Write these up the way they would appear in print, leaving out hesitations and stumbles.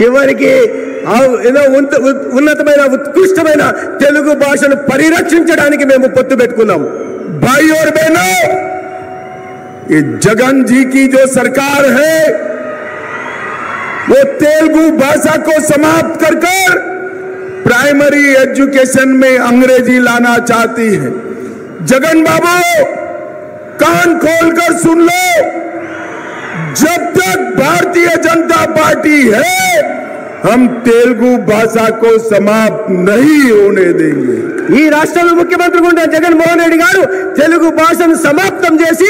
చివరికి ఏదో ఉన్నతమైన ఉత్కృష్టమైన తెలుగు భాషను పరిరక్షించడానికి మేము పొత్తు పెట్టుకున్నాం. भाई और बहनों, ये जगन जी की जो सरकार है वो तेलुगु भाषा को समाप्त कर प्राइमरी एजुकेशन में अंग्रेजी लाना चाहती है। जगन बाबू कान खोलकर सुन लो, जब तक भारतीय जनता पार्टी है हम तेलुगु भाषा को समाप्त नहीं होने देंगे। ఈ రాష్ట్రంలో ముఖ్యమంత్రి ఉన్న జగన్మోహన్ రెడ్డి గారు తెలుగు భాషను సమాప్తం చేసి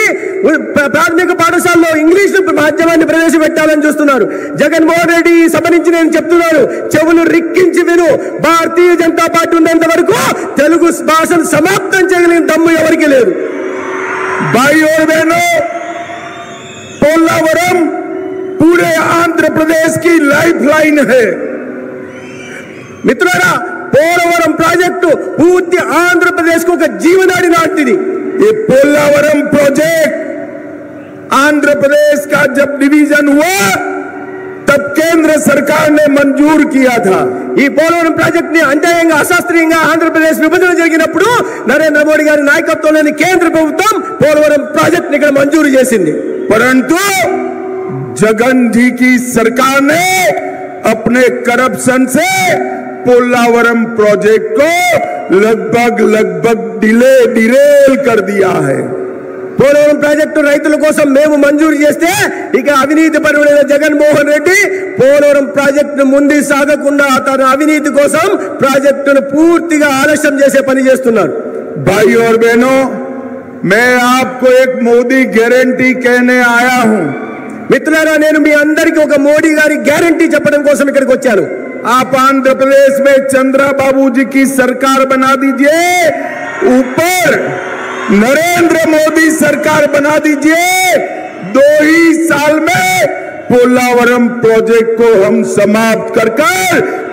ప్రాథమిక పాఠశాలలో ఇంగ్లీష్ మాధ్యమాన్ని ప్రవేశపెట్టాలని చూస్తున్నారు. జగన్మోహన్ రెడ్డి ఈ సభ నుంచి నేను చెప్తున్నాను, చెవులు రిక్కించి విను. భారతీయ జనతా పార్టీ ఉన్నంత వరకు తెలుగు భాషను సమాప్తం చేయగలిగిన దమ్ము ఎవరికి లేదు. भाई और बहनों, पोलावरम पूरे आंध्र प्रदेश की लाइफलाइन है। మిత్రులారా, పోలవరం ప్రాజెక్టు పూర్తి ఆంధ్రప్రదేశ్ కు ఒక జీవనాడి లాంటిది. ये पोलावरम प्रोजेक्ट आंध्र प्रदेश का जब डिवीजन हुआ तब केंद्र सरकार ने मंजूर किया था। ఈ పోలవరం ప్రాజెక్ట్ ని అన్యాయంగా అశాస్త్రీయంగా ఆంధ్రప్రదేశ్ విభజన జరిగినప్పుడు నరేంద్ర మోడీ గారి నాయకత్వంలోని కేంద్ర ప్రభుత్వం పోలవరం ప్రాజెక్ట్ ని ఇక్కడ మంజూరు చేసింది. परंतु जगन जी की सरकार ने अपने करप्शन से पोलावरम प्रोजेक्ट को लगभग डिरेल कर दिया है। పోలవరం ప్రాజెక్టు రైతుల కోసం మేము మంజూరు చేస్తే ఇక అవినీతి పరుడైన జగన్మోహన్ రెడ్డి పోలవరం ప్రాజెక్టును ముందుకు సాగకుండా తన అవినీతి కోసం ప్రాజెక్టును పూర్తిగా ఆలస్యం చేసే పని చేస్తున్నారు. भाई और बहनों, मैं आपको एक मोदी गारंटी कहने आया हूं। మిత్రులారా, నేను మీ అందరికీ ఒక మోడీ గారి గ్యారంటీ చెప్పడం కోసం ఇక్కడికి వచ్చాను. आप आंध्र प्रदेश में चंद्रा बाबू जी की सरकार बना दीजिए, ऊपर नरेंद्र मोदी सरकार बना दीजिए। 2 ही साल में पोलावरम प्रोजेक्ट को हम समाप्त कर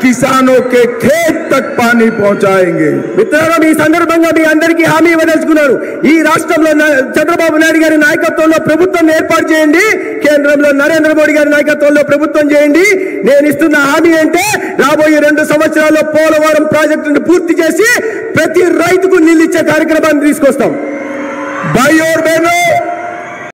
किसानों के खेत तक पानी पहुंचाएंगे। మిత్రులారా, ఈ సందర్భంగా మీ అందరికీ హామీ ఇవ్వదలుచుకున్నారు. ఈ రాష్ట్రంలో చంద్రబాబు నాయుడు గారి నాయకత్వంలో ప్రభుత్వం ఏర్పాటు చేయండి, కేంద్రంలో నరేంద్ర మోడీ గారి నాయకత్వంలో ప్రభుత్వం చేయండి. నేను ఇస్తున్న హామీ అంటే రాబోయే 2 సంవత్సరాల్లో పోలవరం ప్రాజెక్టును పూర్తి చేసి ప్రతి రైతుకు నీళ్ళు ఇచ్చే కార్యక్రమాన్ని తీసుకొస్తాం. भाई और बहनों,